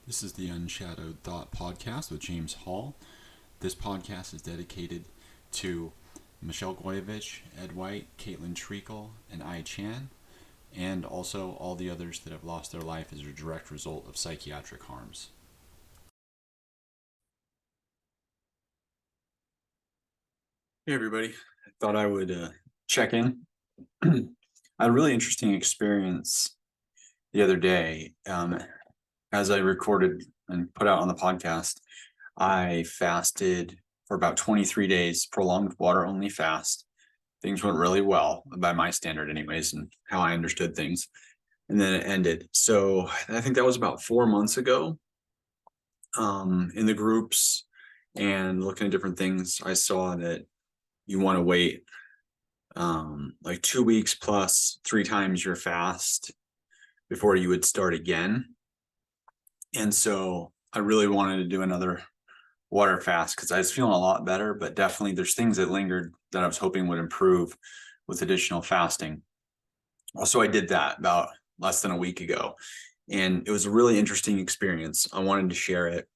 This is the Unshadowed Thought Podcast with James Hall. This podcast is dedicated to Michelle Goyevich, Ed White, Caitlin Treacle, and I Chan, and also all the others that have lost their life as a direct result of psychiatric harms. Hey everybody, I thought I would check in. I had a really interesting experience the other day. As I recorded and put out on the podcast, I fasted for about 23 days, prolonged water only fast. Things went really well by my standard anyways, and how I understood things. And then it ended. So I think that was about 4 months ago. In the groups and looking at different things, I saw that you want to wait like 2 weeks plus 3 times your fast before you would start again. And so I really wanted to do another water fast because I was feeling a lot better, but definitely there's things that lingered that I was hoping would improve with additional fasting. Also, I did that about less than a week ago, and it was a really interesting experience. I wanted to share it.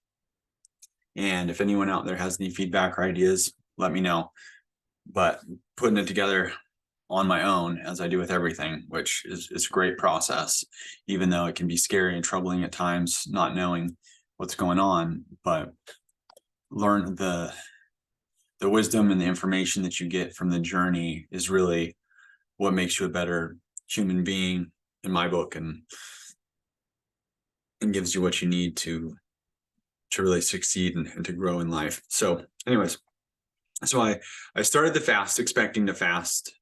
And if anyone out there has any feedback or ideas, let me know. But putting it together on my own, as I do with everything, which is a great process, even though it can be scary and troubling at times, not knowing what's going on. But learn the wisdom and the information that you get from the journey is really what makes you a better human being in my book, and gives you what you need to really succeed and to grow in life. So anyways, so I started the fast expecting to fast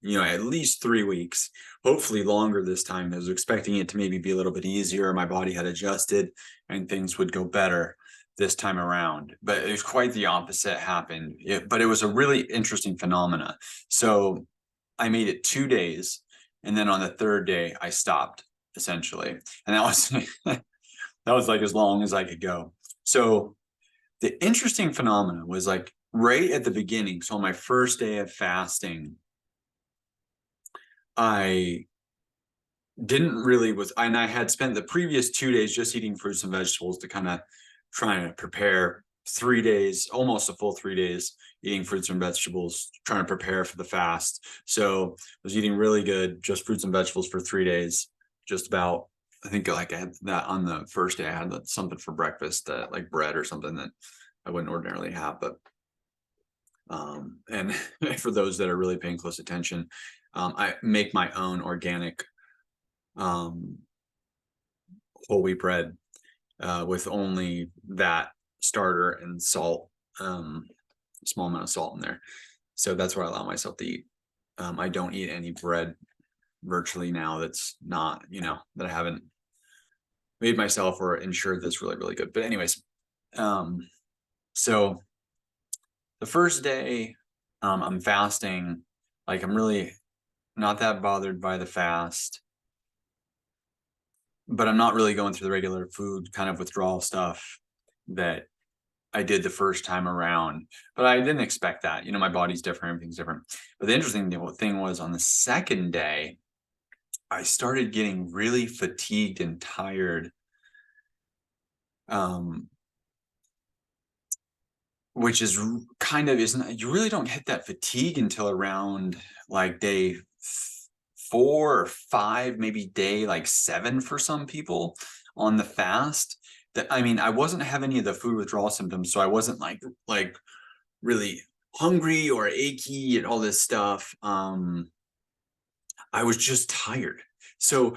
at least 3 weeks, hopefully longer this time. I was expecting it to maybe be a little bit easier. My body had adjusted and things would go better this time around, but it was quite the opposite happened. But it was a really interesting phenomena. So I made it 2 days, and then on the third day I stopped essentially, and that was that was like as long as I could go. So the interesting phenomena was like right at the beginning. So on my first day of fasting, I didn't really and I had spent the previous 2 days just eating fruits and vegetables to kind of trying to prepare 3 days, almost a full 3 days eating fruits and vegetables, trying to prepare for the fast. So I was eating really good, just fruits and vegetables for 3 days, just about. I think like I had that on the first day. I had something for breakfast, like bread or something that I wouldn't ordinarily have. But and for those that are really paying close attention, I make my own organic um, whole wheat bread with only that starter and salt, a small amount of salt in there. So that's what I allow myself to eat. I don't eat any bread virtually now that's not, that I haven't made myself or ensured that's really, really good. But anyways, so the first day I'm fasting, like I'm really not that bothered by the fast, but I'm not really going through the regular food kind of withdrawal stuff that I did the first time around. But I didn't expect that. My body's different, everything's different. But the interesting thing was on the second day, I started getting really fatigued and tired. Which is kind of isn't, you really don't hit that fatigue until around like day 4 or 5, maybe day like 7 for some people on the fast. That, I mean, I wasn't having any of the food withdrawal symptoms, so I wasn't like really hungry or achy and all this stuff. I was just tired. So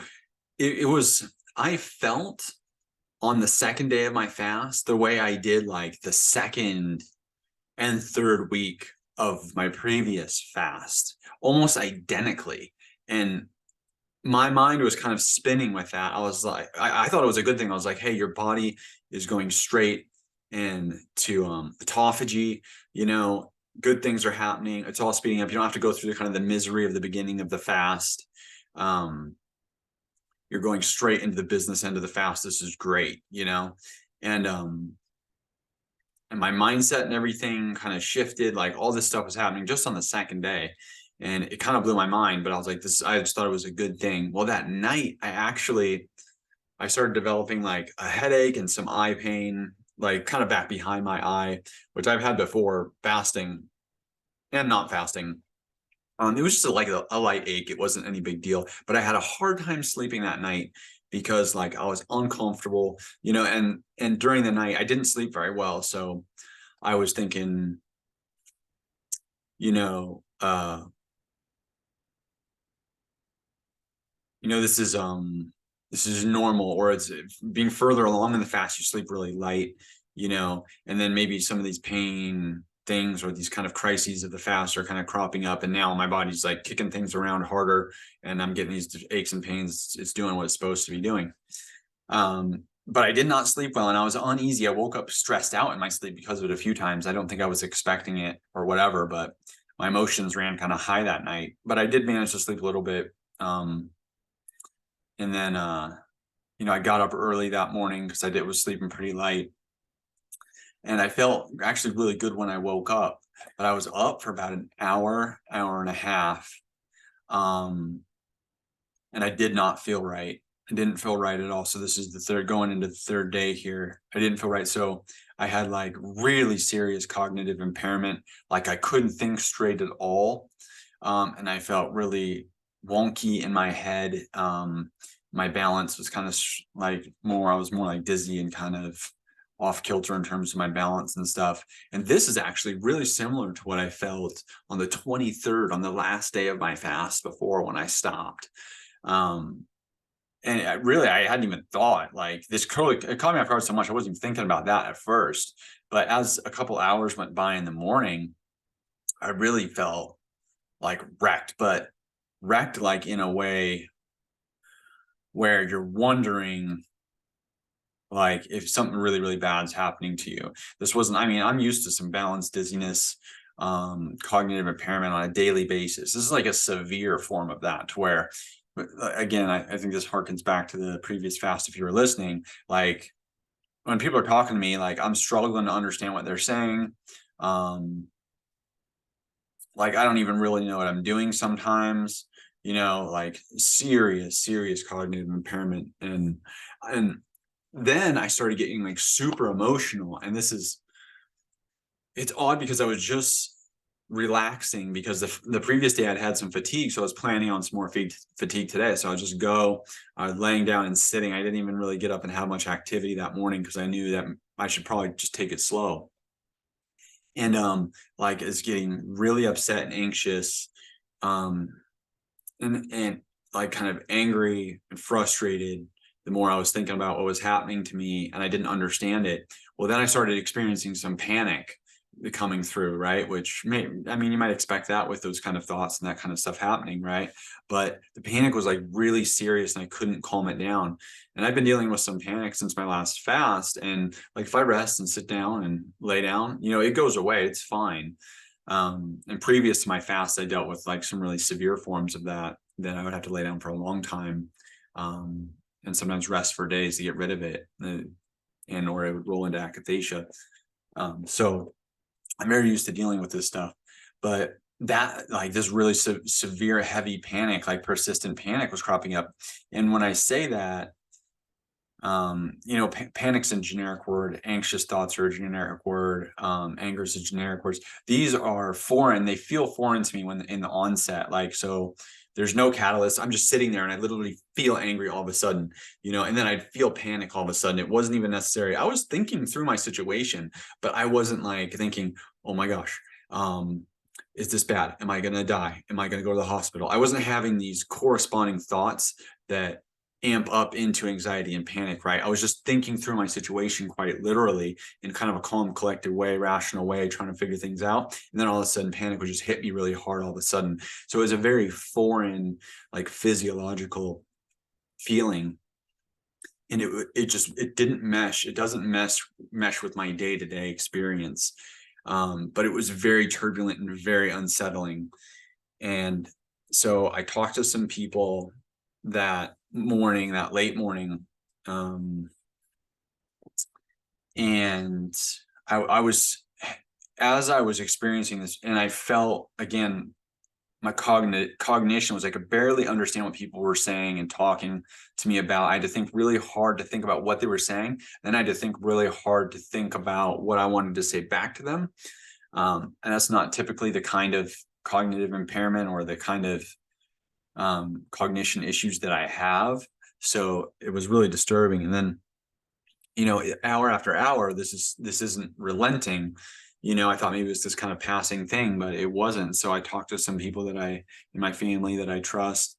it was, I felt on the second day of my fast the way I did like the second and third week of my previous fast, almost identically. And my mind was kind of spinning with that. I was like, I thought it was a good thing. I was like, hey, your body is going straight into autophagy, good things are happening. It's all speeding up. You don't have to go through the kind of the misery of the beginning of the fast. You're going straight into the business end of the fast. This is great, and my mindset and everything kind of shifted. Like all this stuff was happening just on the second day, and it kind of blew my mind. But I was like, I just thought it was a good thing. Well, that night I actually I started developing like a headache and some eye pain, like kind of back behind my eye, which I've had before fasting and not fasting. It was just like a light ache. It wasn't any big deal, but I had a hard time sleeping that night because like I was uncomfortable, and during the night I didn't sleep very well. So I was thinking, you know, uh, this is normal, or it's being further along in the fast, you sleep really light, and then maybe some of these pain things or these kind of crises of the fast are kind of cropping up, and now my body's like kicking things around harder, and I'm getting these aches and pains. It's doing what it's supposed to be doing. But I did not sleep well, and I was uneasy. I woke up stressed out in my sleep because of it a few times. I don't think I was expecting it or whatever, but my emotions ran kind of high that night. But I did manage to sleep a little bit. And then I got up early that morning because I was sleeping pretty light, and I felt actually really good when I woke up. But I was up for about an hour and a half, and I did not feel right. I didn't feel right at all. So this is going into the third day here. I didn't feel right. So I had like really serious cognitive impairment. Like I couldn't think straight at all. And I felt really wonky in my head. My balance was kind of I was more like dizzy and kind of off kilter in terms of my balance and stuff. And this is actually really similar to what I felt on the 23rd, on the last day of my fast before, when I stopped. And I hadn't even thought like this. It caught me off guard so much. I wasn't even thinking about that at first. But as a couple hours went by in the morning, I really felt like wrecked, but wrecked like in a way where you're wondering like if something really, really bad is happening to you. This wasn't, I mean, I'm used to some balance dizziness, cognitive impairment on a daily basis. This is like a severe form of that, to where, again, I think this harkens back to the previous fast. If you were listening, like when people are talking to me, like I'm struggling to understand what they're saying. Like I don't even really know what I'm doing sometimes, like serious cognitive impairment. And then I started getting like super emotional. And it's odd because I was just relaxing because the previous day I'd had some fatigue. So I was planning on some more fatigue today. So I just I was laying down and sitting. I didn't even really get up and have much activity that morning because I knew that I should probably just take it slow. And like is getting really upset and anxious, um and like kind of angry and frustrated the more I was thinking about what was happening to me, and I didn't understand it. Well, then I started experiencing some panic coming through, right? I mean, you might expect that with those kind of thoughts and that kind of stuff happening, right? But the panic was like really serious and I couldn't calm it down. And I've been dealing with some panic since my last fast. And like if I rest and sit down and lay down, it goes away. It's fine. And previous to my fast, I dealt with like some really severe forms of that I would have to lay down for a long time, and sometimes rest for days to get rid of it, or it would roll into akathisia. So I'm very used to dealing with this stuff, but that like this really severe, heavy panic, like persistent panic, was cropping up. And when I say that, panic's a generic word, anxious thoughts are a generic word, anger is a generic word. These are foreign. They feel foreign to me when in the onset. Like, so there's no catalyst. I'm just sitting there and I literally feel angry all of a sudden, and then I'd feel panic all of a sudden. It wasn't even necessary. I was thinking through my situation, but I wasn't like thinking, oh my gosh, is this bad? Am I going to die? Am I going to go to the hospital? I wasn't having these corresponding thoughts that amp up into anxiety and panic, right? I was just thinking through my situation quite literally in kind of a calm, collected way, rational way, trying to figure things out. And then all of a sudden panic would just hit me really hard all of a sudden. So it was a very foreign, like physiological feeling. And it didn't mesh. It doesn't mesh with my day-to-day experience. But it was very turbulent and very unsettling. And so I talked to some people that late morning, and I was, as I was experiencing this, and I felt again my cognition was, I could barely understand what people were saying and talking to me about. I had to think really hard to think about what they were saying. Then I had to think really hard to think about what I wanted to say back to them. And that's not typically the kind of cognitive impairment or the kind of cognition issues that I have. So it was really disturbing. And then, hour after hour, this isn't relenting. I thought maybe it was this kind of passing thing, but it wasn't. So I talked to some people in my family that I trust,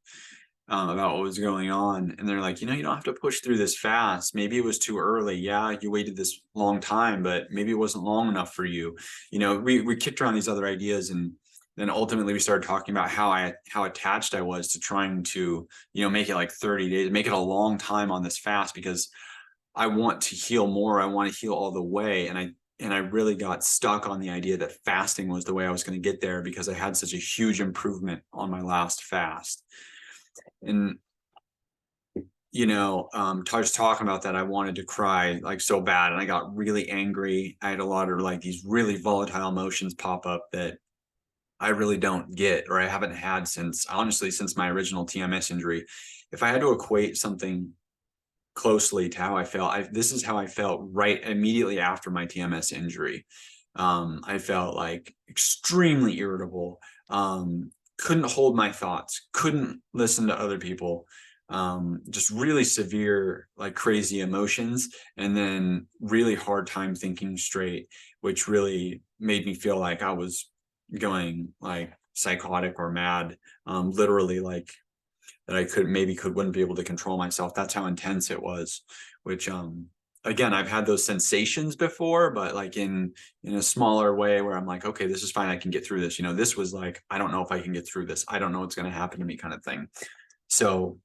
about what was going on. And they're like, you don't have to push through this fast. Maybe it was too early. Yeah, you waited this long time, but maybe it wasn't long enough for you. We kicked around these other ideas, and then ultimately we started talking about how attached I was to trying to, make it like 30 days, make it a long time on this fast, because I want to heal more. I want to heal all the way. And I really got stuck on the idea that fasting was the way I was going to get there, because I had such a huge improvement on my last fast. And just talking about that, I wanted to cry like so bad, and I got really angry. I had a lot of like these really volatile emotions pop up that I really don't get, or I haven't had since my original TMS injury. If I had to equate something closely to how I felt, this is how I felt right immediately after my TMS injury. I felt like extremely irritable, couldn't hold my thoughts, couldn't listen to other people, just really severe, like crazy emotions, and then really hard time thinking straight, which really made me feel like I was going like psychotic or mad, literally, like that I wouldn't be able to control myself. That's how intense it was, which again, I've had those sensations before, but like in a smaller way, where I'm like, okay, this is fine, I can get through this. This was like, I don't know if I can get through this. I don't know what's going to happen to me, kind of thing. So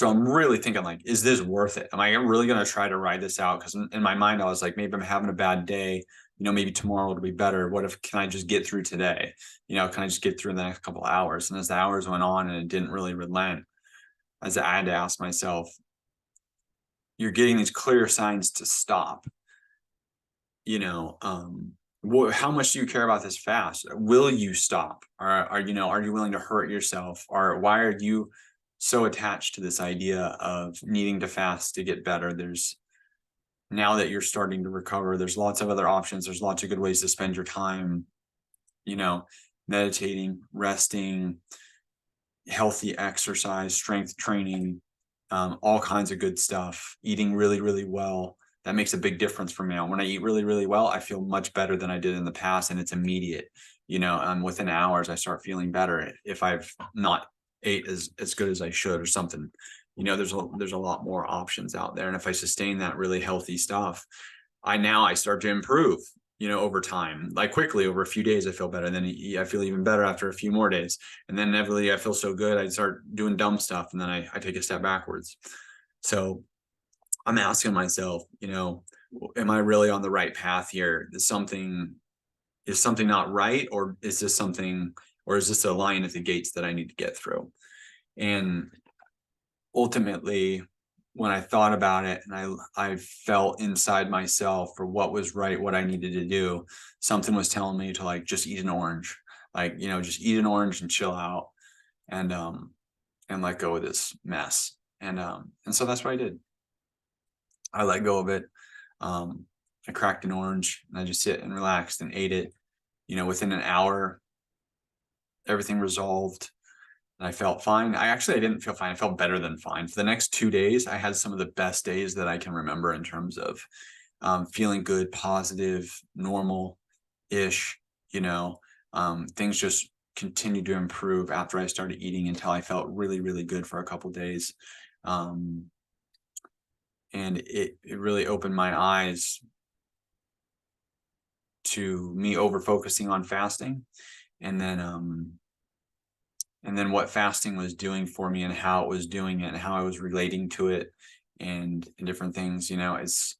I'm really thinking, like, is this worth it? Am I really going to try to ride this out? Because in my mind, I was like, maybe I'm having a bad day. Maybe tomorrow it'll be better. Can I just get through today? Can I just get through the next couple of hours? And as the hours went on and it didn't really relent, I had to ask myself, you're getting these clear signs to stop. How much do you care about this fast? Will you stop? Are you willing to hurt yourself? Or why are you so attached to this idea of needing to fast to get better? Now that you're starting to recover, there's lots of other options. There's lots of good ways to spend your time, meditating, resting, healthy exercise, strength training, all kinds of good stuff, eating really, really well. That makes a big difference for me. When I eat really, really well, I feel much better than I did in the past, and it's immediate. Within hours, I start feeling better if I've not ate as good as I should or something. There's a lot more options out there. And if I sustain that really healthy stuff, I start to improve, over time, like quickly. Over a few days, I feel better. And then I feel even better after a few more days. And then inevitably I feel so good, I start doing dumb stuff. And then I take a step backwards. So I'm asking myself, am I really on the right path here? Is something not right? Or is this a lion at the gates that I need to get through? And ultimately, when I thought about it, and I felt inside myself for what was right, what I needed to do, something was telling me to like just eat an orange, like, just eat an orange and chill out, and let go of this mess. And so that's what I did. I let go of it. I cracked an orange and I just sit and relaxed and ate it. Within an hour, everything resolved. And I felt fine. I didn't feel fine. I felt better than fine. For the next 2 days, I had some of the best days that I can remember in terms of feeling good, positive, normal-ish. Things just continued to improve after I started eating, until I felt really, really good for a couple days. And it really opened my eyes to me over focusing on fasting, and then what fasting was doing for me, and how it was doing it, and how I was relating to it, and different things. It's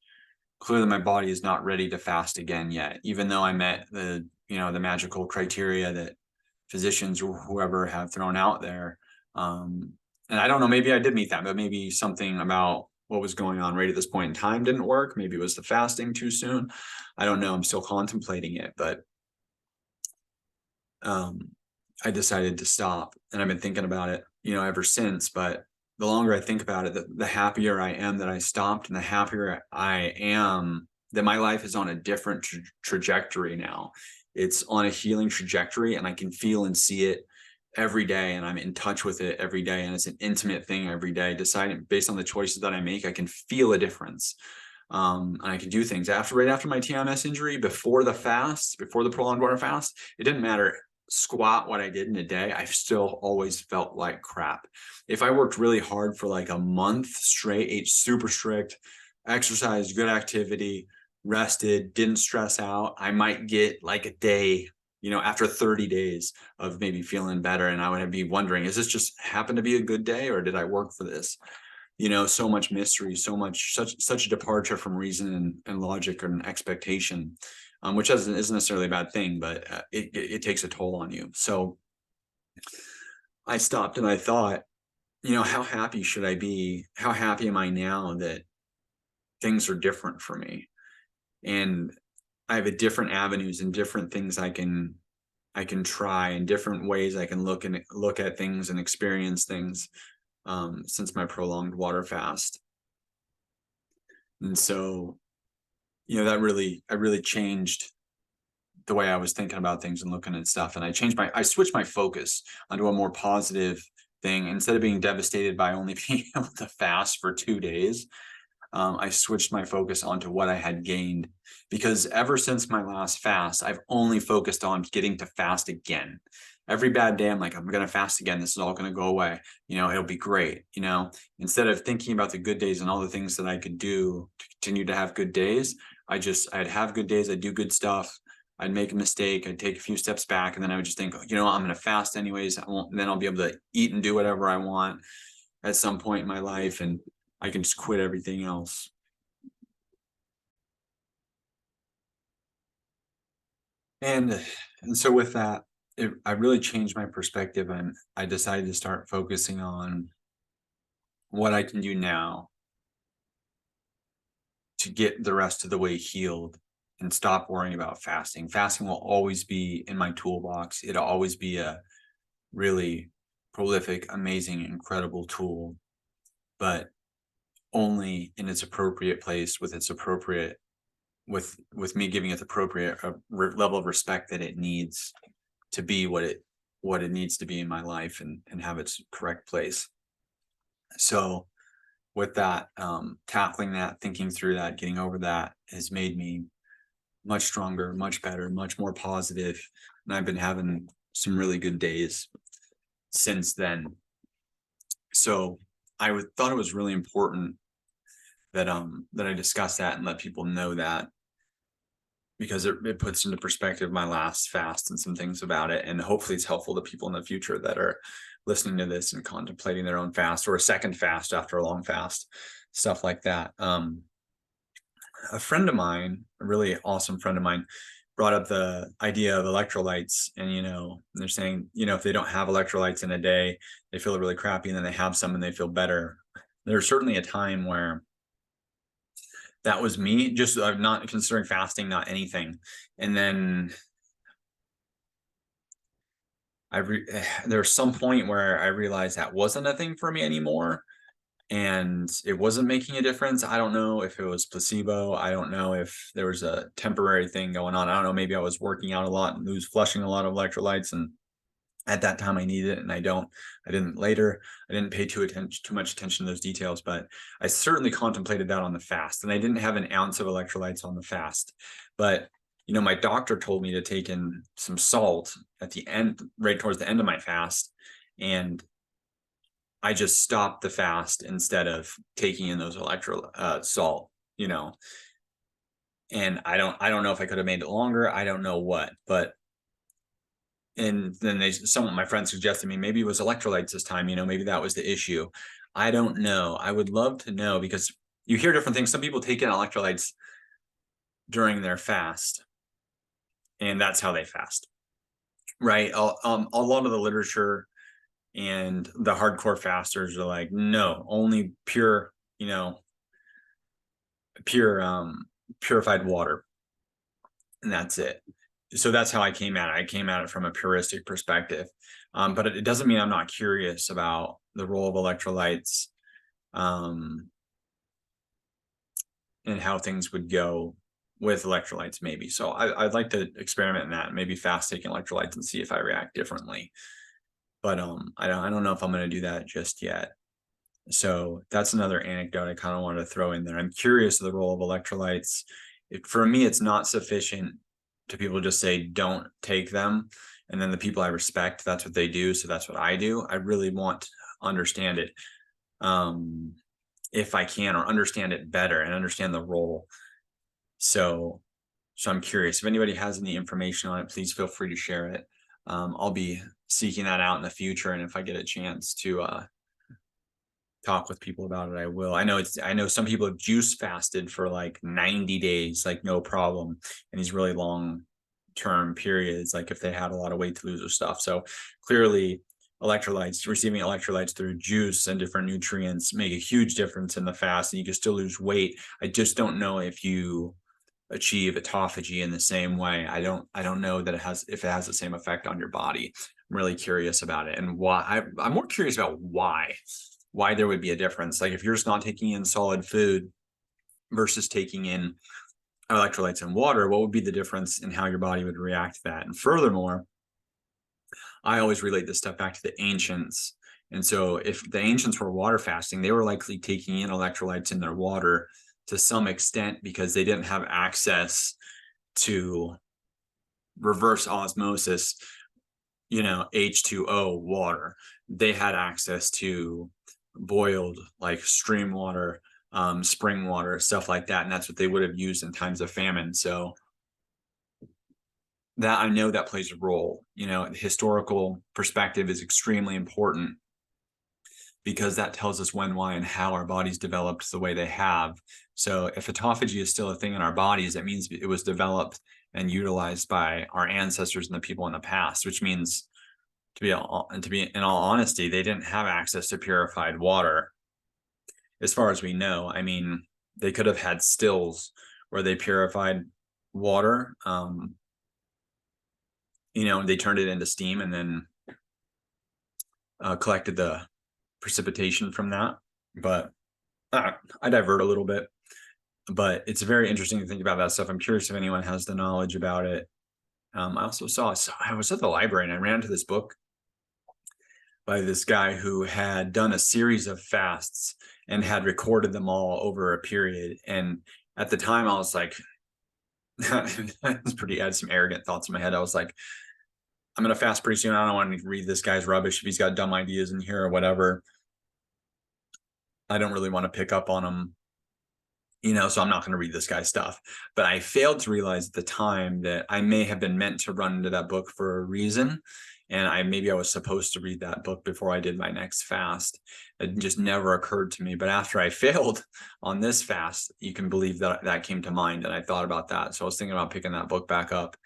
clear that my body is not ready to fast again yet, even though I met the magical criteria that physicians or whoever have thrown out there. And I don't know, maybe I did meet that, but maybe something about what was going on right at this point in time didn't work. Maybe it was the fasting too soon. I don't know. I'm still contemplating it, but I decided to stop, and I've been thinking about it, ever since. But the longer I think about it, the happier I am that I stopped, and the happier I am that my life is on a different trajectory now. It's on a healing trajectory, and I can feel and see it every day, and I'm in touch with it every day, and it's an intimate thing every day. Deciding based on the choices that I make, I can feel a difference. And I can do things right after my TMS injury, before the fast, before the prolonged water fast. It didn't matter squat what I did in a day. I still always felt like crap. If I worked really hard for like a month straight, ate super strict, exercised, good activity, rested, didn't stress out, I might get like a day, after 30 days of maybe feeling better. And I would be wondering, is this just happened to be a good day, or did I work for this? So much mystery, such a departure from reason and logic and expectation, which isn't necessarily a bad thing, but it takes a toll on you. So I stopped and I thought, how happy should I be? How happy am I now that things are different for me? And I have a different avenues and different things I can try, and different ways I can look at things and experience things, since my prolonged water fast. And so, that I really changed the way I was thinking about things and looking at stuff. And I switched my focus onto a more positive thing. Instead of being devastated by only being able to fast for 2 days, I switched my focus onto what I had gained, because ever since my last fast, I've only focused on getting to fast again. Every bad day, I'm like, I'm going to fast again. This is all going to go away. It'll be great. Instead of thinking about the good days and all the things that I could do to continue to have good days, I'd have good days. I'd do good stuff. I'd make a mistake. I'd take a few steps back, and then I would just think, I'm going to fast anyways. Then I'll be able to eat and do whatever I want at some point in my life, and I can just quit everything else. And so with that, I really changed my perspective, and I decided to start focusing on what I can do now to get the rest of the way healed, and stop worrying about fasting. Fasting will always be in my toolbox. It'll always be a really prolific, amazing, incredible tool, but only in its appropriate place, with its appropriate, with me giving it the appropriate level of respect that it needs to be what it needs to be in my life, and have its correct place. So with that, tackling that, thinking through that, getting over that has made me much stronger, much better, much more positive. And I've been having some really good days since then. So I thought it was really important that I discuss that and let people know that, because it puts into perspective my last fast and some things about it. And hopefully it's helpful to people in the future that are listening to this and contemplating their own fast, or a second fast after a long fast, stuff like that. A friend of mine, a really awesome friend of mine, brought up the idea of electrolytes. And they're saying, if they don't have electrolytes in a day, they feel really crappy, and then they have some and they feel better. There's certainly a time where that was me, just not considering fasting, not anything. And then there's some point where I realized that wasn't a thing for me anymore, and it wasn't making a difference. I don't know if it was placebo. I don't know if there was a temporary thing going on. I don't know. Maybe I was working out a lot and flushing a lot of electrolytes, and at that time I needed it, and I didn't later. I didn't pay too much attention to those details, but I certainly contemplated that on the fast, and I didn't have an ounce of electrolytes on the fast. But my doctor told me to take in some salt at the end, right towards the end of my fast, and I just stopped the fast instead of taking in those salt. And I don't know if I could have made it longer. I don't know what, but. And then some of my friends suggested me, maybe it was electrolytes this time, maybe that was the issue. I don't know. I would love to know, because you hear different things. Some people take in electrolytes during their fast, and that's how they fast, right? A lot of the literature and the hardcore fasters are like, no, only pure, purified water, and that's it. so that's how I came at it. I came at it from a puristic perspective. But it doesn't mean I'm not curious about the role of electrolytes, um, and how things would go with electrolytes, maybe. So I'd like to experiment in that, maybe fast taking electrolytes and see if I react differently. But I don't know if I'm going to do that just yet. So that's another anecdote I kind of wanted to throw in there. I'm curious of the role of electrolytes. For me, it's not sufficient to people just say don't take them, and then the people I respect, that's what they do, so that's what I do. I really want to understand it, if I can, or understand it better and understand the role. So I'm curious if anybody has any information on it, please feel free to share it. I'll be seeking that out in the future, and if I get a chance to talk with people about it, I will. I know some people have juice fasted for like 90 days, like no problem, and these really long term periods, like if they had a lot of weight to lose or stuff. So clearly receiving electrolytes through juice and different nutrients make a huge difference in the fast, and you can still lose weight. I just don't know if you achieve autophagy in the same way. I don't know that if it has the same effect on your body. I'm really curious about it, and why. I'm more curious about why there would be a difference. Like if you're just not taking in solid food versus taking in electrolytes and water, what would be the difference in how your body would react to that? And furthermore, I always relate this stuff back to the ancients. And so if the ancients were water fasting, they were likely taking in electrolytes in their water to some extent because they didn't have access to reverse osmosis, H2O water. They had access to boiled, like stream water, spring water, stuff like that. And that's what they would have used in times of famine. So that, I know that plays a role. The historical perspective is extremely important because that tells us when, why, and how our bodies developed the way they have. So if autophagy is still a thing in our bodies, that means it was developed and utilized by our ancestors and the people in the past, which means, to be in all honesty, they didn't have access to purified water, as far as we know. I mean, they could have had stills where they purified water. They turned it into steam and then collected the precipitation from that. But I divert a little bit. But it's very interesting to think about that stuff. I'm curious if anyone has the knowledge about it. I also I was at the library and I ran into this book by this guy who had done a series of fasts and had recorded them all over a period. And at the time, I was like, I had some arrogant thoughts in my head. I was like, I'm going to fast pretty soon. I don't want to read this guy's rubbish if he's got dumb ideas in here or whatever. I don't really want to pick up on him, so I'm not going to read this guy's stuff. But I failed to realize at the time that I may have been meant to run into that book for a reason. And maybe I was supposed to read that book before I did my next fast. It just never occurred to me. But after I failed on this fast, you can believe that came to mind, and I thought about that. So I was thinking about picking that book back up,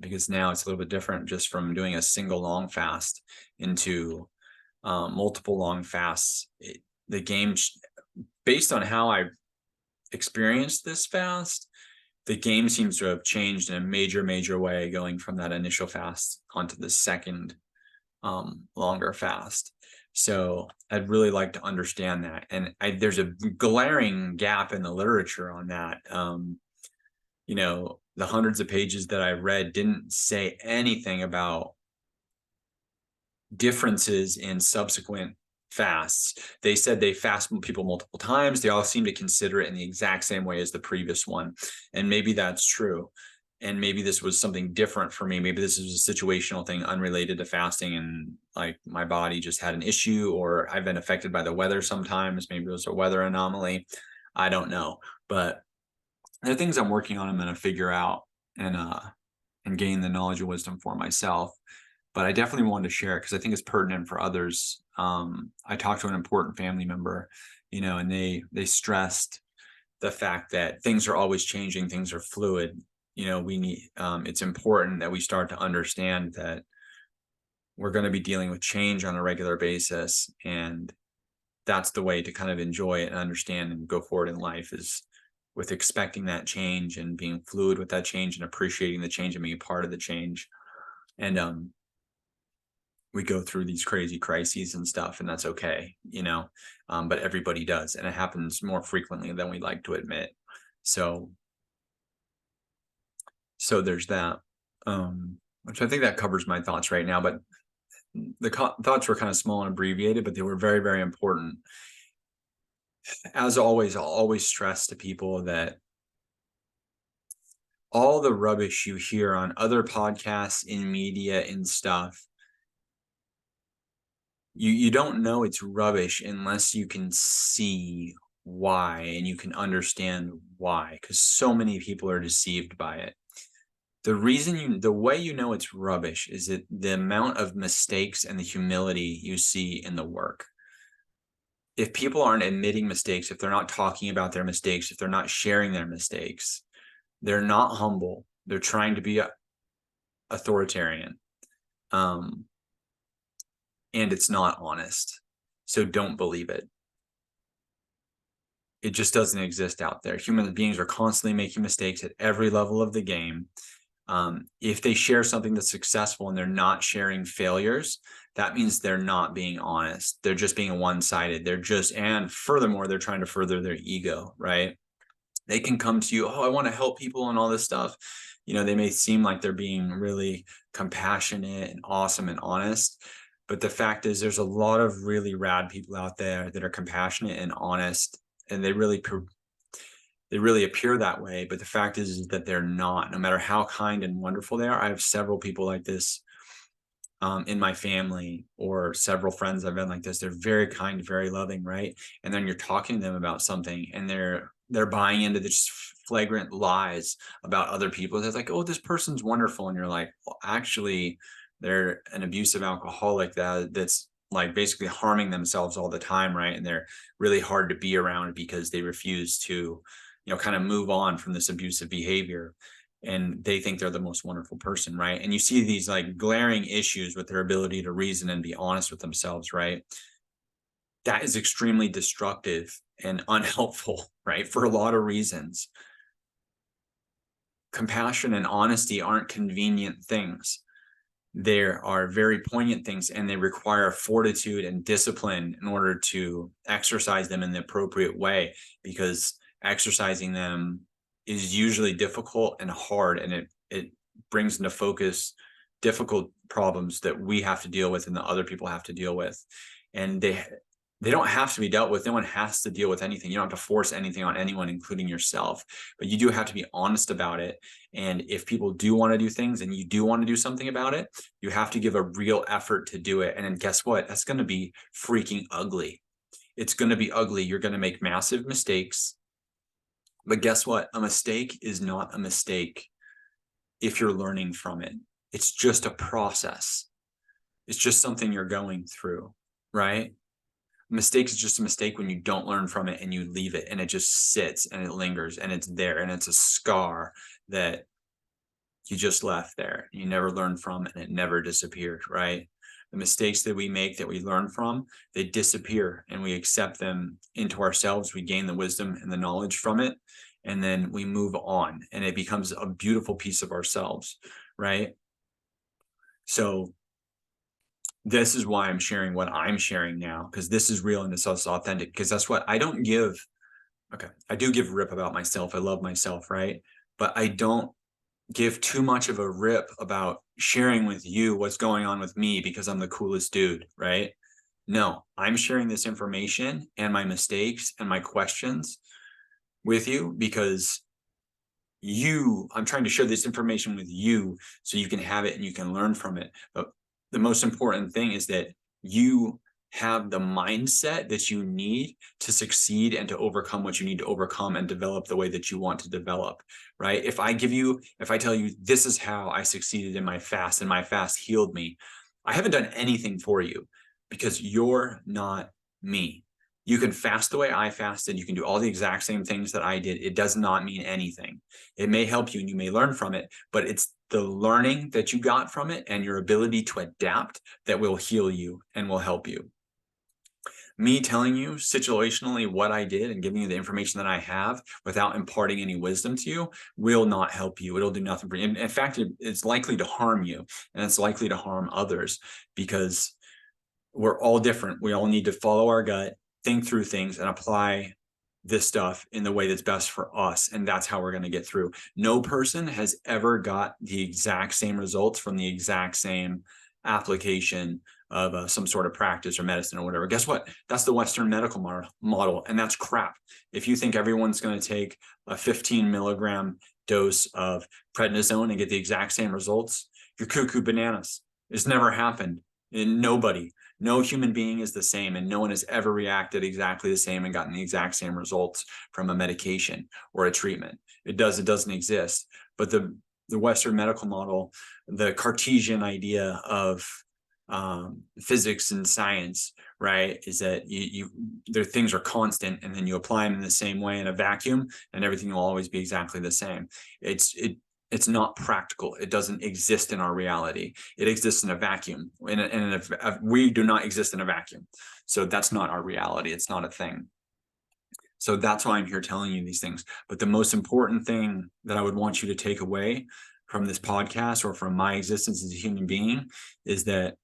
because now it's a little bit different just from doing a single long fast into multiple long fasts. The game, based on how I experienced this fast, the game seems to have changed in a major way, going from that initial fast onto the second longer fast. So I'd really like to understand that. And there's a glaring gap in the literature on that. The hundreds of pages that I read didn't say anything about differences in subsequent fasts. They said they fast people multiple times. They all seem to consider it in the exact same way as the previous one. And maybe that's true. And maybe this was something different for me. Maybe this is a situational thing unrelated to fasting, and like my body just had an issue, or I've been affected by the weather sometimes. Maybe it was a weather anomaly. I don't know. But there are things I'm working on. I'm going to figure out and gain the knowledge and wisdom for myself. But I definitely wanted to share it because I think it's pertinent for others. I talked to an important family member, and they stressed the fact that things are always changing, things are fluid. We need, it's important that we start to understand that we're going to be dealing with change on a regular basis, and that's the way to kind of enjoy it and understand and go forward in life, is with expecting that change and being fluid with that change and appreciating the change and being a part of the change. And we go through these crazy crises and stuff, and that's okay, but everybody does, and it happens more frequently than we like to admit. So there's that, which I think that covers my thoughts right now, but the thoughts were kind of small and abbreviated, but they were very, very important. As always, I'll always stress to people that all the rubbish you hear on other podcasts, in media, and stuff, you don't know it's rubbish unless you can see why and you can understand why, because so many people are deceived by it. The way you know it's rubbish is that the amount of mistakes and the humility you see in the work. If people aren't admitting mistakes, if they're not talking about their mistakes, if they're not sharing their mistakes, they're not humble. They're trying to be authoritarian. And it's not honest. So don't believe it. It just doesn't exist out there. Human beings are constantly making mistakes at every level of the game. If they share something that's successful and they're not sharing failures, that means they're not being honest. They're just being one-sided. And furthermore, they're trying to further their ego, right? They can come to you, oh, I want to help people and all this stuff. They may seem like they're being really compassionate and awesome and honest, but the fact is there's a lot of really rad people out there that are compassionate and honest, and they really appear that way. But the fact is that they're not, no matter how kind and wonderful they are. I have several people like this in my family, or several friends I've been like this. They're very kind, very loving, right? And then you're talking to them about something and they're buying into this flagrant lies about other people. They're like, oh, this person's wonderful. And you're like, well, actually, they're an abusive alcoholic that's like basically harming themselves all the time, right? And they're really hard to be around because they refuse to, kind of move on from this abusive behavior. And they think they're the most wonderful person, right? And you see these like glaring issues with their ability to reason and be honest with themselves, right? That is extremely destructive and unhelpful, right? For a lot of reasons. Compassion and honesty aren't convenient things. There are very poignant things, and they require fortitude and discipline in order to exercise them in the appropriate way, because exercising them is usually difficult and hard, and it brings into focus difficult problems that we have to deal with and that other people have to deal with. And they don't have to be dealt with. No one has to deal with anything. You don't have to force anything on anyone, including yourself, but you do have to be honest about it. And if people do want to do things and you do want to do something about it, you have to give a real effort to do it. And then guess what? That's going to be freaking ugly. It's going to be ugly. You're going to make massive mistakes. But guess what? A mistake is not a mistake if you're learning from it. It's just a process. It's just something you're going through, right? A mistake is just a mistake when you don't learn from it and you leave it and it just sits and it lingers and it's there and it's a scar that you just left there. You never learned from and it never disappeared, right? The mistakes that we make that we learn from, they disappear and we accept them into ourselves. We gain the wisdom and the knowledge from it, and then we move on and it becomes a beautiful piece of ourselves, right? So this is why I'm sharing what I'm sharing now, because this is real and this is authentic, because that's what I don't give. Okay, I do give a rip about myself. I love myself, right? But I don't give too much of a rip about sharing with you what's going on with me because I'm the coolest dude, right? No, I'm sharing this information and my mistakes and my questions with you because I'm trying to share this information with you so you can have it and you can learn from it. But the most important thing is that you have the mindset that you need to succeed and to overcome what you need to overcome and develop the way that you want to develop, right? If I tell you this is how I succeeded in my fast and my fast healed me, I haven't done anything for you because you're not me. You can fast the way I fasted. You can do all the exact same things that I did. It does not mean anything. It may help you and you may learn from it, but it's the learning that you got from it and your ability to adapt that will heal you and will help you. Me telling you situationally what I did and giving you the information that I have without imparting any wisdom to you will not help you. It'll do nothing for you. In fact, it's likely to harm you, and it's likely to harm others, because we're all different. We all need to follow our gut, think through things, and apply this stuff in the way that's best for us. And that's how we're going to get through. No person has ever got the exact same results from the exact same application of some sort of practice or medicine or whatever. Guess what? That's the Western medical model, and that's crap. If you think everyone's going to take a 15 milligram dose of prednisone and get the exact same results, you're cuckoo bananas. It's never happened. And no human being is the same, and no one has ever reacted exactly the same and gotten the exact same results from a medication or a treatment. It doesn't exist. But the Western medical model, the Cartesian idea of physics and science, right, is that their things are constant, and then you apply them in the same way in a vacuum, and everything will always be exactly the same. It's not practical. It doesn't exist in our reality. It exists in a vacuum, and we do not exist in a vacuum. So that's not our reality. It's not a thing. So that's why I'm here telling you these things. But the most important thing that I would want you to take away from this podcast or from my existence as a human being is that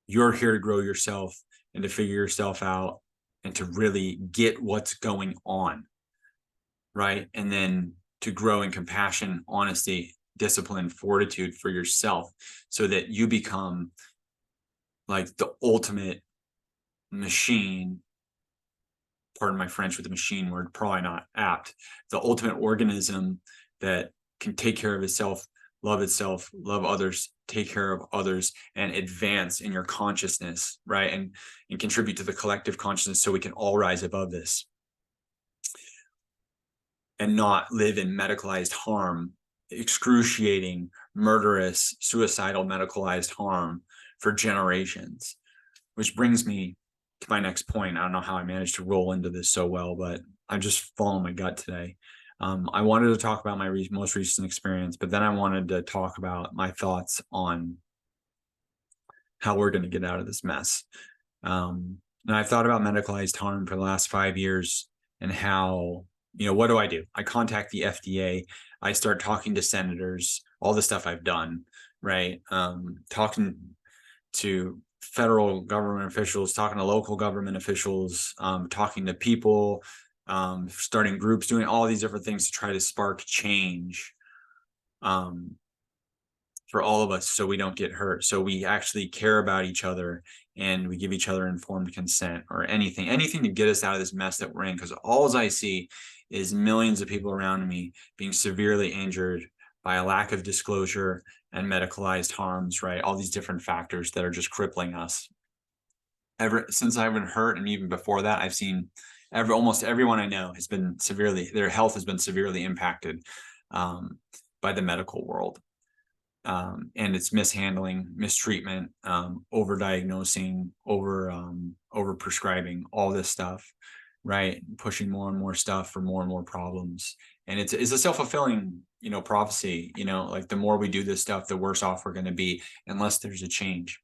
you're here to grow yourself and to figure yourself out and to really get what's going on, right? And then to grow in compassion, honesty, discipline, fortitude for yourself, so that you become like the ultimate machine. Pardon my French with the machine word, probably not apt. The ultimate organism that can take care of itself, love others, take care of others, and advance in your consciousness, right? And contribute to the collective consciousness, so we can all rise above this and not live in medicalized harm, excruciating, murderous, suicidal, medicalized harm for generations. Which brings me to my next point. I don't know how I managed to roll into this so well, but I'm just following my gut today. I wanted to talk about my most recent experience, but then I wanted to talk about my thoughts on how we're going to get out of this mess. And I've thought about medicalized harm for the last 5 years, and how, what do? I contact the FDA. I start talking to senators, all the stuff I've done, right? Talking to federal government officials, talking to local government officials, talking to people, starting groups, doing all these different things to try to spark change for all of us, so we don't get hurt, so we actually care about each other, and we give each other informed consent, or anything to get us out of this mess that we're in. Because all I see is millions of people around me being severely injured by a lack of disclosure and medicalized harms, right? All these different factors that are just crippling us. Ever since I've been hurt, and even before that, I've seen almost everyone I know has been their health has been severely impacted by the medical world. And it's mishandling, mistreatment, overdiagnosing, over prescribing, all this stuff, right? Pushing more and more stuff for more and more problems. And it's a self-fulfilling, prophecy, like the more we do this stuff, the worse off we're going to be, unless there's a change.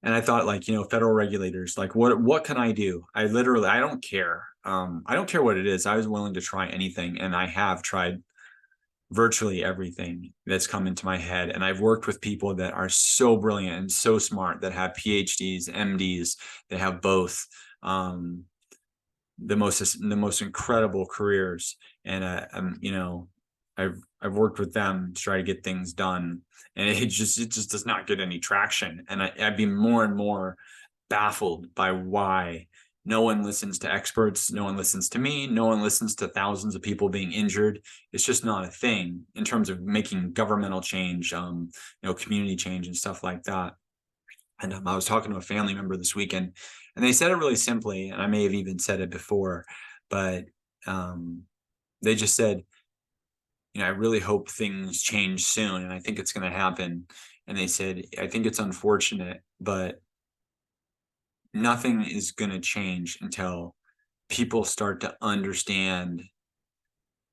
And I thought, federal regulators, what can I do? I don't care. I don't care what it is. I was willing to try anything, and I have tried virtually everything that's come into my head. And I've worked with people that are so brilliant and so smart, that have PhDs, MDs, that have both, the most incredible careers. And I've worked with them to try to get things done, and it just does not get any traction. And I'd be more and more baffled by why no one listens to experts, no one listens to me, no one listens to thousands of people being injured. It's just not a thing in terms of making governmental change, community change and stuff like that. And I was talking to a family member this weekend, and they said it really simply, and I may have even said it before, but they just said, I really hope things change soon, and I think it's going to happen. And they said, I think it's unfortunate, but nothing is going to change until people start to understand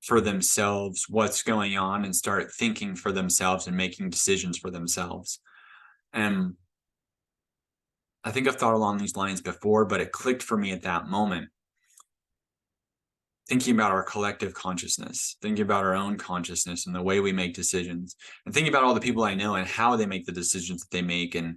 for themselves what's going on, and start thinking for themselves and making decisions for themselves. And I think I've thought along these lines before, but it clicked for me at that moment. Thinking about our collective consciousness, thinking about our own consciousness and the way we make decisions, and thinking about all the people I know and how they make the decisions that they make and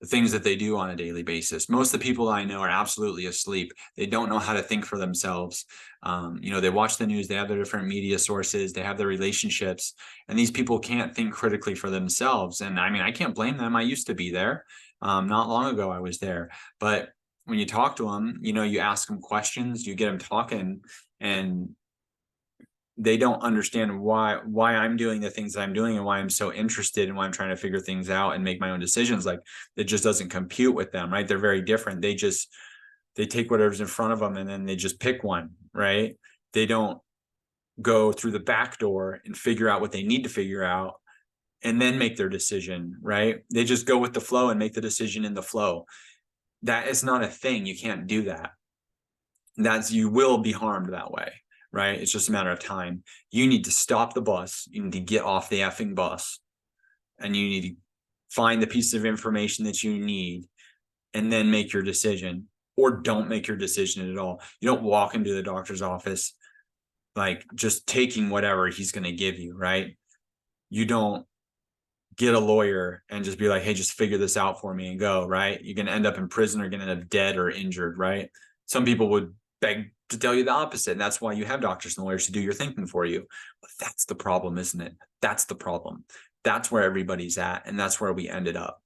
the things that they do on a daily basis. Most of the people I know are absolutely asleep. They don't know how to think for themselves. They watch the news, they have their different media sources, they have their relationships, and these people can't think critically for themselves. And I mean, I can't blame them. I used to be there. Not long ago, I was there. But when you talk to them, you ask them questions, you get them talking, and they don't understand why I'm doing the things that I'm doing and why I'm so interested and why I'm trying to figure things out and make my own decisions. Like, it just doesn't compute with them, right? They're very different. They take whatever's in front of them and then they just pick one, right? They don't go through the back door and figure out what they need to figure out and then make their decision, right? They just go with the flow and make the decision in the flow. That is not a thing. You can't do that. You will be harmed that way, right? It's just a matter of time. You need to stop the bus. You need to get off the effing bus, and you need to find the piece of information that you need and then make your decision, or don't make your decision at all. You don't walk into the doctor's office like just taking whatever he's going to give you, right? You don't get a lawyer and just be like, hey, just figure this out for me and go, right? You're going to end up in prison or going to end up dead or injured, right? Some people would beg to tell you the opposite. And that's why you have doctors and lawyers to do your thinking for you. But that's the problem, isn't it? That's the problem. That's where everybody's at. And that's where we ended up.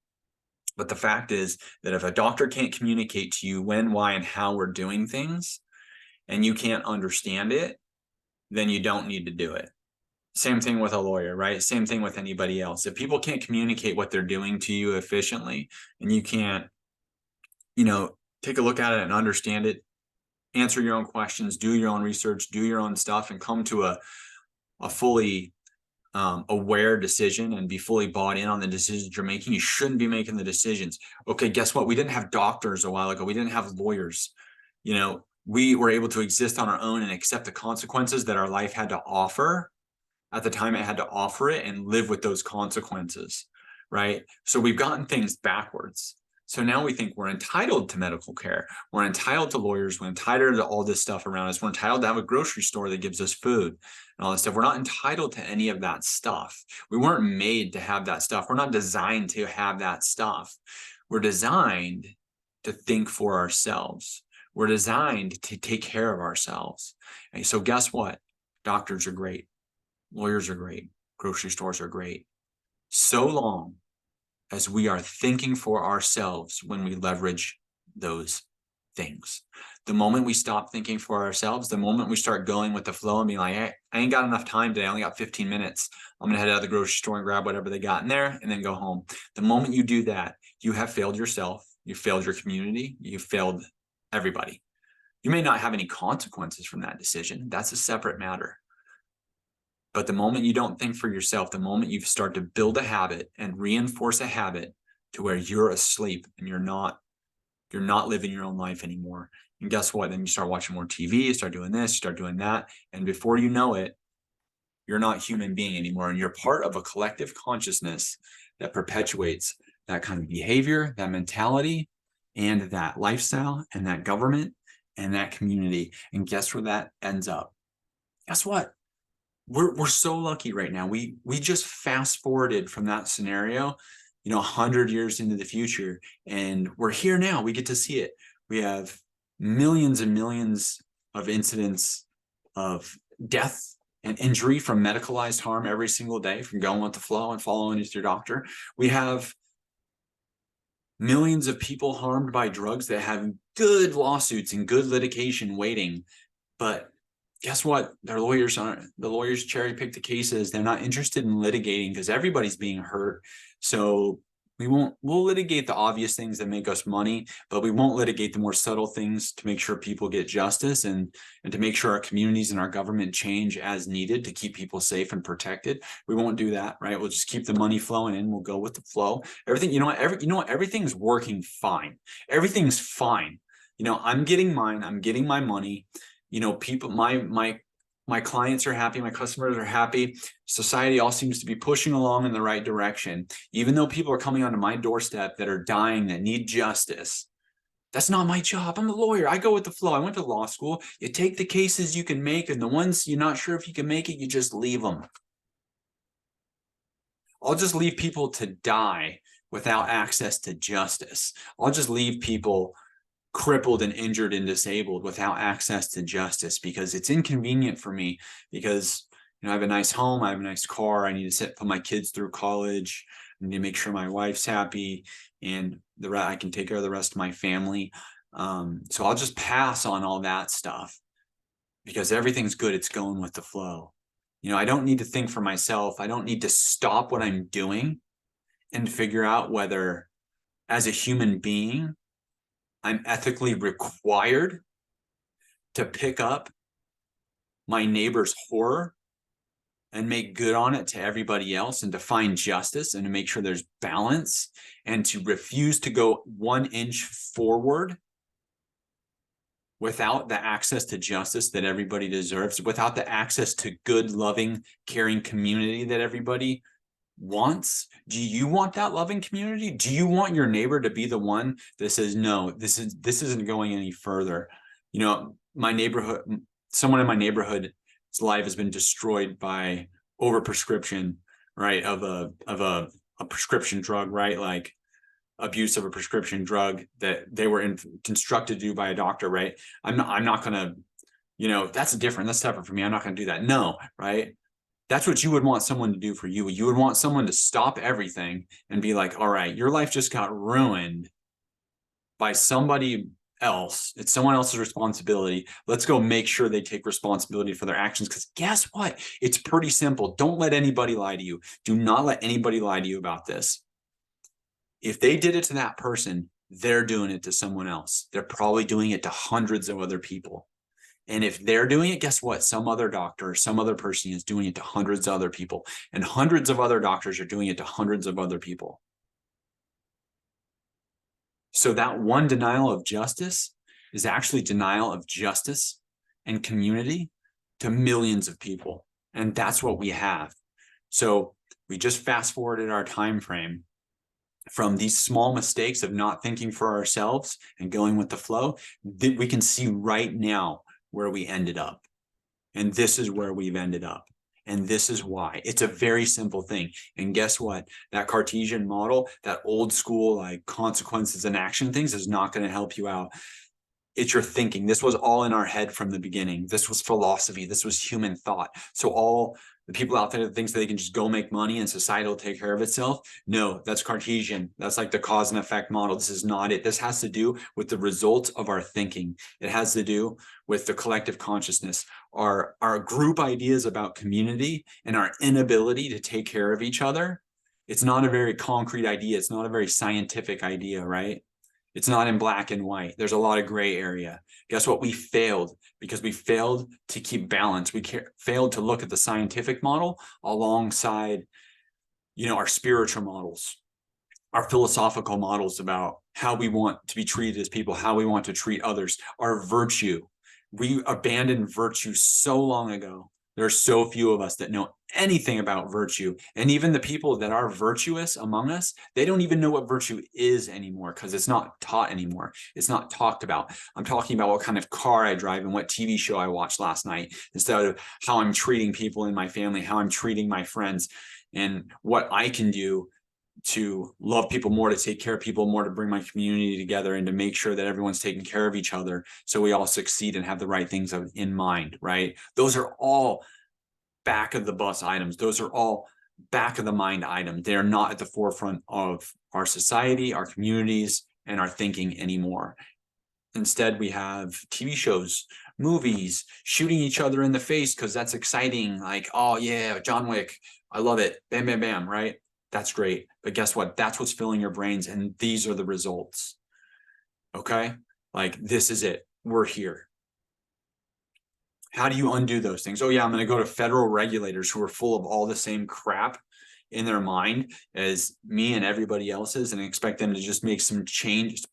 But the fact is that if a doctor can't communicate to you when, why, and how we're doing things, and you can't understand it, then you don't need to do it. Same thing with a lawyer, right? Same thing with anybody else. If people can't communicate what they're doing to you efficiently, and you can't, take a look at it and understand it, answer your own questions, do your own research, do your own stuff, and come to a fully aware decision and be fully bought in on the decisions you're making, you shouldn't be making the decisions. Okay, guess what? We didn't have doctors a while ago. We didn't have lawyers. We were able to exist on our own and accept the consequences that our life had to offer at the time it had to offer it, and live with those consequences, right? So we've gotten things backwards. So now we think we're entitled to medical care. We're entitled to lawyers. We're entitled to all this stuff around us. We're entitled to have a grocery store that gives us food and all this stuff. We're not entitled to any of that stuff. We weren't made to have that stuff. We're not designed to have that stuff. We're designed to think for ourselves. We're designed to take care of ourselves. And so guess what? Doctors are great. Lawyers are great. Grocery stores are great. So long as we are thinking for ourselves when we leverage those things. The moment we stop thinking for ourselves, the moment we start going with the flow and being like, hey, I ain't got enough time today. I only got 15 minutes. I'm going to head out of the grocery store and grab whatever they got in there and then go home. The moment you do that, you have failed yourself. You failed your community. You failed everybody. You may not have any consequences from that decision. That's a separate matter. But the moment you don't think for yourself, the moment you start to build a habit and reinforce a habit to where you're asleep and you're not living your own life anymore. And guess what? Then you start watching more TV, you start doing this, you start doing that. And before you know it, you're not a human being anymore. And you're part of a collective consciousness that perpetuates that kind of behavior, that mentality, and that lifestyle, and that government, and that community. And guess where that ends up? Guess what? We're so lucky right now. We just fast forwarded from that scenario, 100 years into the future, and we're here now. We get to see it. We have millions and millions of incidents of death and injury from medicalized harm every single day, from going with the flow and following your doctor. We have millions of people harmed by drugs that have good lawsuits and good litigation waiting, but guess what? The lawyers cherry pick the cases. They're not interested in litigating because everybody's being hurt. So we'll litigate the obvious things that make us money, but we won't litigate the more subtle things to make sure people get justice and to make sure our communities and our government change as needed to keep people safe and protected. We won't do that, right? We'll just keep the money flowing in. We'll go with the flow. Everything, everything's working fine. Everything's fine. I'm getting mine. I'm getting my money. People, my my clients are happy, my customers are happy, society all seems to be pushing along in the right direction. Even though people are coming onto my doorstep that are dying, that need justice, that's not my job. I'm a lawyer. I go with the flow. I went to law school. You take the cases you can make, and the ones you're not sure if you can make it, you just leave them. I'll just leave people to die without access to justice. I'll just leave people crippled and injured and disabled without access to justice because it's inconvenient for me, because I have a nice home, I have a nice car, I need to put my kids through college, I need to make sure my wife's happy, and I can take care of the rest of my family. So I'll just pass on all that stuff because everything's good. It's going with the flow. I don't need to think for myself. I don't need to stop what I'm doing and figure out whether, as a human being, I'm ethically required to pick up my neighbor's horror and make good on it to everybody else, and to find justice and to make sure there's balance, and to refuse to go 1 inch forward without the access to justice that everybody deserves, without the access to good, loving, caring community that everybody wants. Do you want that loving community? Do you want your neighbor to be the one that says, no, this isn't going any further? My neighborhood, someone in my neighborhood's life has been destroyed by overprescription, right, of a prescription drug, right, like abuse of a prescription drug that they were instructed to do by a doctor, right? I'm not gonna, that's different. That's separate from me. I'm not gonna do that. No, right? That's what you would want someone to do for you. You would want someone to stop everything and be like, all right, your life just got ruined by somebody else. It's someone else's responsibility. Let's go make sure they take responsibility for their actions. Because guess what? It's pretty simple. Don't let anybody lie to you. Do not let anybody lie to you about this. If they did it to that person, they're doing it to someone else. They're probably doing it to hundreds of other people. And if they're doing it, guess what? Some other doctor, some other person is doing it to hundreds of other people. And hundreds of other doctors are doing it to hundreds of other people. So that one denial of justice is actually denial of justice and community to millions of people. And that's what we have. So we just fast forwarded our time frame from these small mistakes of not thinking for ourselves and going with the flow. We can see right now where we ended up. And this is where we've ended up. And this is why. It's a very simple thing. And guess what? That Cartesian model, that old school like consequences and action things, is not going to help you out. It's your thinking. This was all in our head from the beginning. This was philosophy. This was human thought. So all the people out there that thinks they can just go make money and society will take care of itself. No, that's Cartesian. That's like the cause and effect model. This is not it. This has to do with the results of our thinking. It has to do with the collective consciousness, our group ideas about community, and our inability to take care of each other. It's not a very concrete idea. It's not a very scientific idea, right? It's not in black and white. There's a lot of gray area. Guess what? We failed because we failed to keep balance. We failed to look at the scientific model alongside, our spiritual models, our philosophical models about how we want to be treated as people, how we want to treat others, our virtue. We abandoned virtue so long ago. There are so few of us that know anything about virtue. And even the people that are virtuous among us, they don't even know what virtue is anymore because it's not taught anymore. It's not talked about. I'm talking about what kind of car I drive and what TV show I watched last night, instead of how I'm treating people in my family, how I'm treating my friends, and what I can do to love people more, to take care of people more, to bring my community together, and to make sure that everyone's taking care of each other so we all succeed and have the right things in mind, right? Those are all back of the bus items. Those are all back of the mind items. They're not at the forefront of our society, our communities, and our thinking anymore. Instead, we have TV shows, movies, shooting each other in the face because that's exciting. Like, oh yeah, John Wick, I love it. Bam, bam, bam, right? That's great. But guess what? That's what's filling your brains. And these are the results. Okay? Like, this is it. We're here. How do you undo those things? Oh yeah, I'm going to go to federal regulators who are full of all the same crap in their mind as me and everybody else's, and expect them to just make some changes,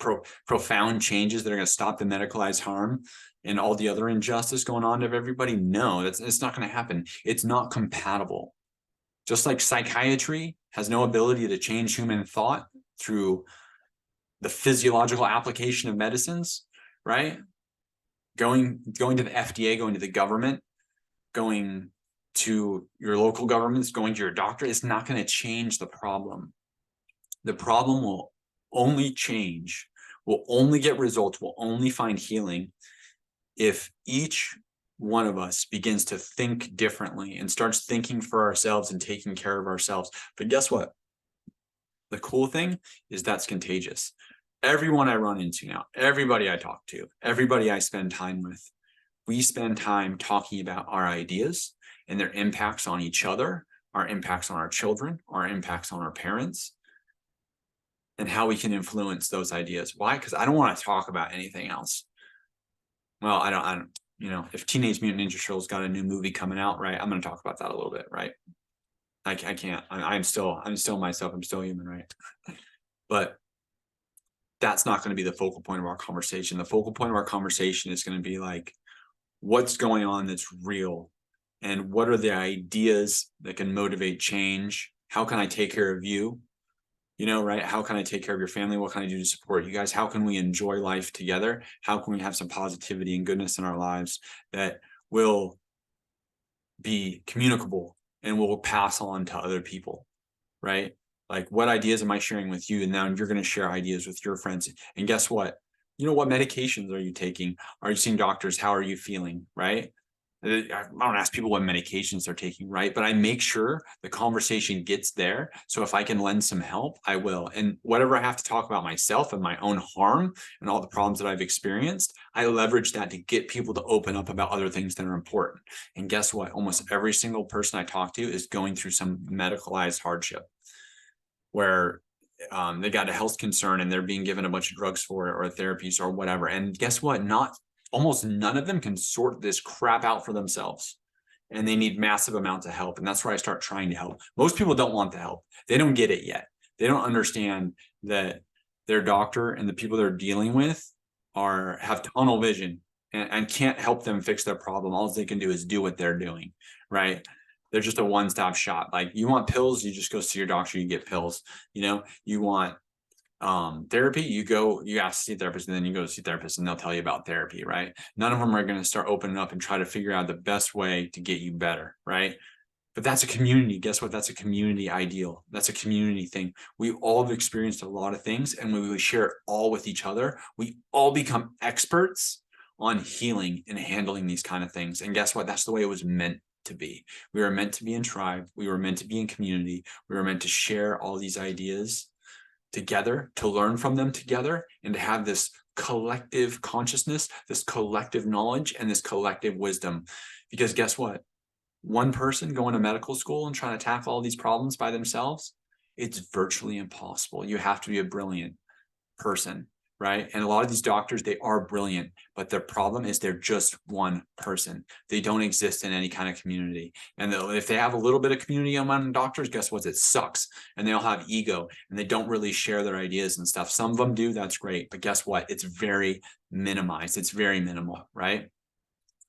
profound changes that are going to stop the medicalized harm and all the other injustice going on to everybody. No, it's not going to happen. It's not compatible. Just like psychiatry has no ability to change human thought through the physiological application of medicines, right? Going to the FDA, going to the government, going to your local governments, going to your doctor, it's not going to change the problem. The problem will only change, will only get results, will only find healing if each one of us begins to think differently and starts thinking for ourselves and taking care of ourselves. But guess what? The cool thing is that's contagious. Everyone I run into now, everybody I talk to, everybody I spend time with, we spend time talking about our ideas and their impacts on each other, our impacts on our children, our impacts on our parents, and how we can influence those ideas. Why? Because I don't want to talk about anything else. Well, I don't, if Teenage Mutant Ninja Turtles got a new movie coming out, right, I'm going to talk about that a little bit, right? I can't. I'm still myself. I'm still human, right? But that's not going to be the focal point of our conversation. The focal point of our conversation is going to be like, what's going on that's real, and what are the ideas that can motivate change? How can I take care of you? Right? How can I take care of your family? What can I do to support you guys? How can we enjoy life together? How can we have some positivity and goodness in our lives that will be communicable and will pass on to other people, right? Like, what ideas am I sharing with you? And now you're going to share ideas with your friends. And guess what? What medications are you taking? Are you seeing doctors? How are you feeling, right? I don't ask people what medications they're taking, right? But I make sure the conversation gets there. So if I can lend some help, I will. And whatever I have to talk about myself and my own harm and all the problems that I've experienced, I leverage that to get people to open up about other things that are important. And guess what? Almost every single person I talk to is going through some medicalized hardship where they got a health concern and they're being given a bunch of drugs for it or therapies or whatever. And guess what? Almost none of them can sort this crap out for themselves. And they need massive amounts of help. And that's where I start trying to help. Most people don't want the help. They don't get it yet. They don't understand that their doctor and the people they're dealing with have tunnel vision and can't help them fix their problem. All they can do is do what they're doing, right? They're just a one-stop shop. Like, you want pills, you just go see your doctor, you get pills. You want therapy, you ask to see a therapist, and then you go to see a therapist and they'll tell you about therapy, right? None of them are going to start opening up and try to figure out the best way to get you better, right? But that's a community. Guess what? That's a community ideal. That's a community thing. We all have experienced a lot of things, and when we share it all with each other, we all become experts on healing and handling these kind of things. And guess what? That's the way it was meant to be. We were meant to be in tribe. We were meant to be in community. We were meant to share all these ideas together, to learn from them together, and to have this collective consciousness, this collective knowledge, and this collective wisdom. Because guess what? One person going to medical school and trying to tackle all these problems by themselves, it's virtually impossible. You have to be a brilliant person, right? And a lot of these doctors, they are brilliant, but their problem is they're just one person. They don't exist in any kind of community. And if they have a little bit of community among doctors, guess what? It sucks. And they all have ego and they don't really share their ideas and stuff. Some of them do, that's great. But guess what? It's very minimized. It's very minimal, right?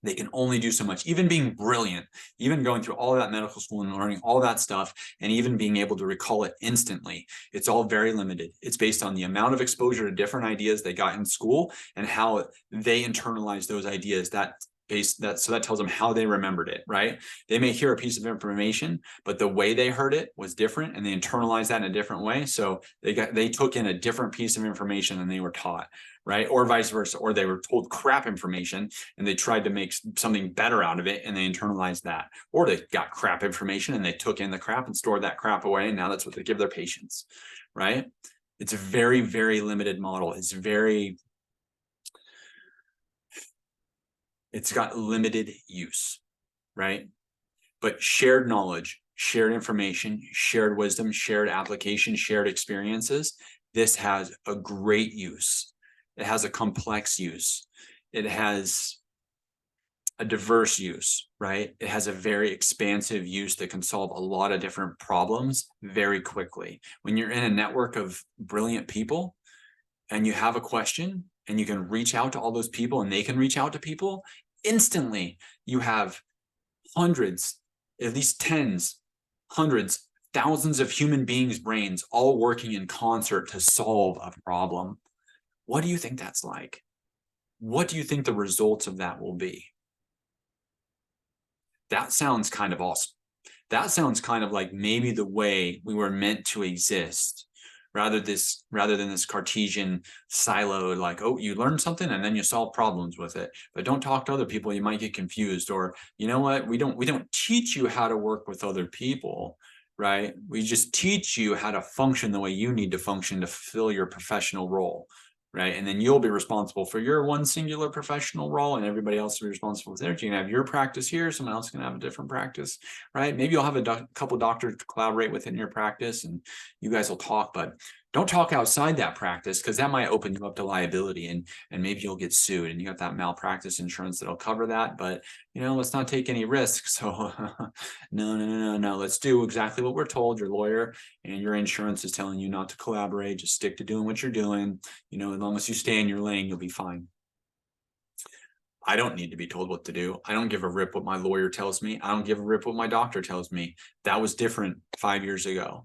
They can only do so much. Even being brilliant, even going through all of that medical school and learning all that stuff, and even being able to recall it instantly, it's all very limited. It's based on the amount of exposure to different ideas they got in school and how they internalize those ideas. So that tells them how they remembered it, right? They may hear a piece of information, but the way they heard it was different, and they internalized that in a different way. So they took in a different piece of information than they were taught, right? Or vice versa, or they were told crap information and they tried to make something better out of it and they internalized that. Or they got crap information and they took in the crap and stored that crap away, and now that's what they give their patients, right? It's a very, very limited model. It's got limited use, right? But shared knowledge, shared information, shared wisdom, shared application, shared experiences, this has a great use. It has a complex use. It has a diverse use, right? It has a very expansive use that can solve a lot of different problems very quickly. When you're in a network of brilliant people and you have a question and you can reach out to all those people and they can reach out to people, instantly you have hundreds, at least tens, hundreds, thousands of human beings' brains all working in concert to solve a problem. What do you think that's like? What do you think the results of that will be? That sounds kind of awesome. That sounds kind of like maybe the way we were meant to exist, rather than this Cartesian siloed, like, oh, you learn something and then you solve problems with it, but don't talk to other people, you might get confused. Or, you know what, we don't teach you how to work with other people, right? We just teach you how to function the way you need to function to fulfill your professional role, right? And then you'll be responsible for your one singular professional role, and everybody else will be responsible for theirs. You can have your practice here, someone else can have a different practice, right? Maybe you'll have a couple doctors to collaborate within your practice and you guys will talk, but don't talk outside that practice, because that might open you up to liability, and maybe you'll get sued, and you got that malpractice insurance that'll cover that. But let's not take any risks. So no, let's do exactly what we're told. Your lawyer and your insurance is telling you not to collaborate. Just stick to doing what you're doing. As long as you stay in your lane, you'll be fine. I don't need to be told what to do. I don't give a rip what my lawyer tells me. I don't give a rip what my doctor tells me. That was different 5 years ago.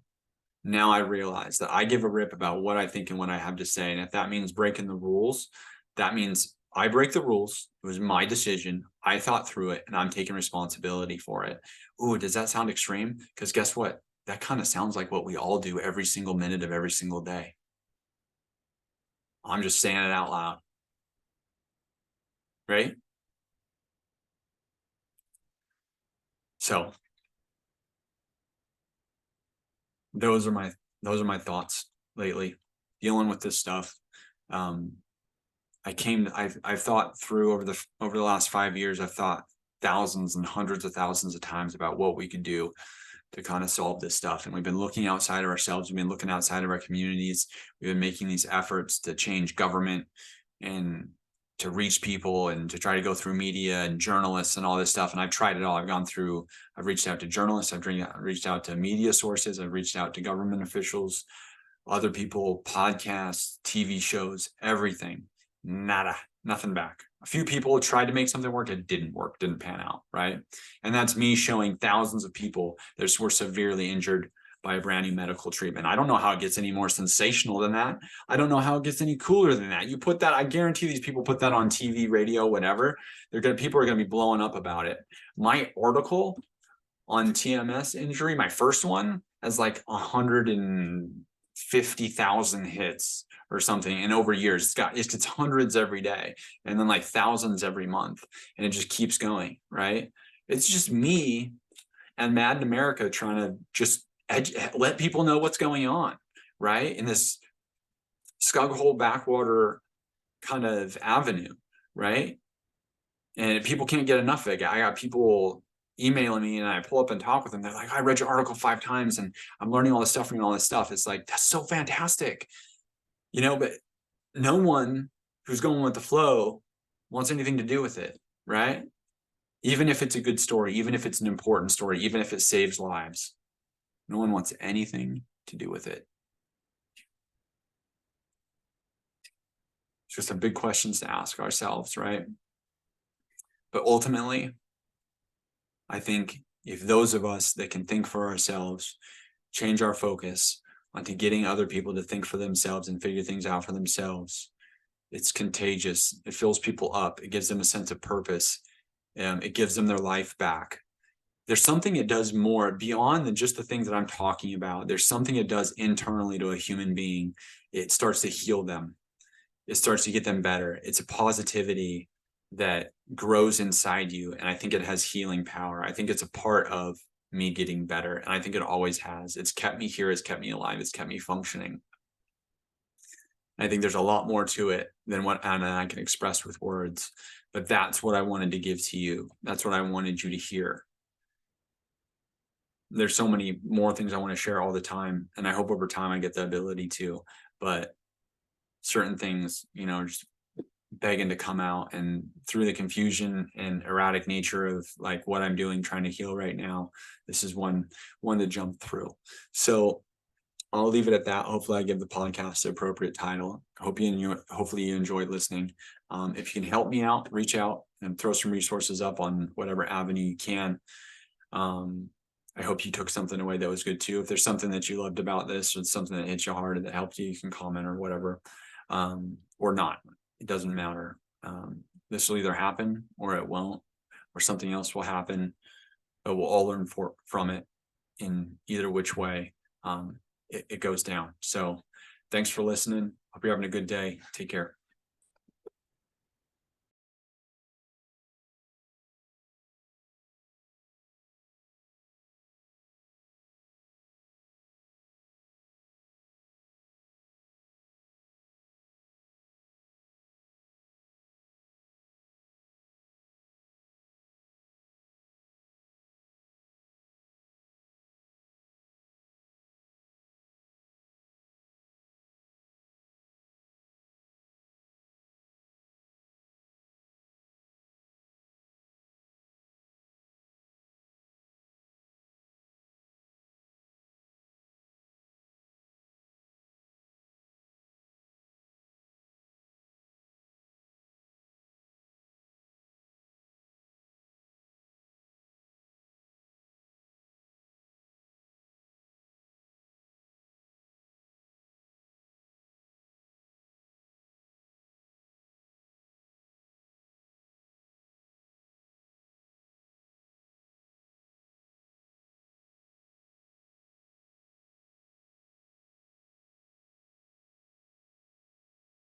Now I realize that I give a rip about what I think and what I have to say. And if that means breaking the rules, that means I break the rules. It was my decision. I thought through it and I'm taking responsibility for it. Ooh, does that sound extreme? Because guess what? That kind of sounds like what we all do every single minute of every single day. I'm just saying it out loud. Right? So those are my thoughts lately, dealing with this stuff. I've thought through over the last 5 years. I've thought thousands and hundreds of thousands of times about what we could do to kind of solve this stuff. And we've been looking outside of ourselves. We've been looking outside of our communities. We've been making these efforts to change government and to reach people and to try to go through media and journalists and all this stuff. And I've tried it all. I've reached out to journalists. I've reached out to media sources. I've reached out to government officials, other people, podcasts, TV shows, everything. Nada, nothing back. A few people tried to make something work. It didn't work, didn't pan out, right? And that's me showing thousands of people that were severely injured by a brand new medical treatment. I don't know how it gets any more sensational than that. I don't know how it gets any cooler than that. You put that, I guarantee these people put that on TV, radio, whatever. People are going to be blowing up about it. My article on TMS injury, my first one, has like 150,000 hits or something, and over years it's hundreds every day, and then like thousands every month, and it just keeps going, right? It's just me and Mad in America trying to just let people know what's going on, right? In this Skug Hole backwater kind of avenue, right? And people can't get enough of it. I got people emailing me and I pull up and talk with them. They're like, I read your article 5 times and I'm learning all this stuff from you, all this stuff. It's like, that's so fantastic. But no one who's going with the flow wants anything to do with it, right? Even if it's a good story, even if it's an important story, even if it saves lives, no one wants anything to do with it. It's just a big questions to ask ourselves, right? But ultimately, I think if those of us that can think for ourselves change our focus onto getting other people to think for themselves and figure things out for themselves, it's contagious. It fills people up. It gives them a sense of purpose. It gives them their life back. There's something it does more beyond than just the things that I'm talking about. There's something it does internally to a human being. It starts to heal them. It starts to get them better. It's a positivity that grows inside you. And I think it has healing power. I think it's a part of me getting better. And I think it always has. It's kept me here. It's kept me alive. It's kept me functioning. I think there's a lot more to it than what I can express with words. But that's what I wanted to give to you. That's what I wanted you to hear. There's so many more things I want to share all the time. And I hope over time I get the ability to. But certain things, just begging to come out, and through the confusion and erratic nature of like what I'm doing, trying to heal right now, this is one to jump through. So I'll leave it at that. Hopefully I give the podcast the appropriate title. Hopefully you enjoyed listening. If you can help me out, reach out and throw some resources up on whatever avenue you can. I hope you took something away that was good too. If there's something that you loved about this, or something that hit you hard or that helped you, you can comment or whatever, or not. It doesn't matter. This will either happen or it won't, or something else will happen, but we'll all learn from it in either which way it goes down. So thanks for listening. Hope you're having a good day. Take care.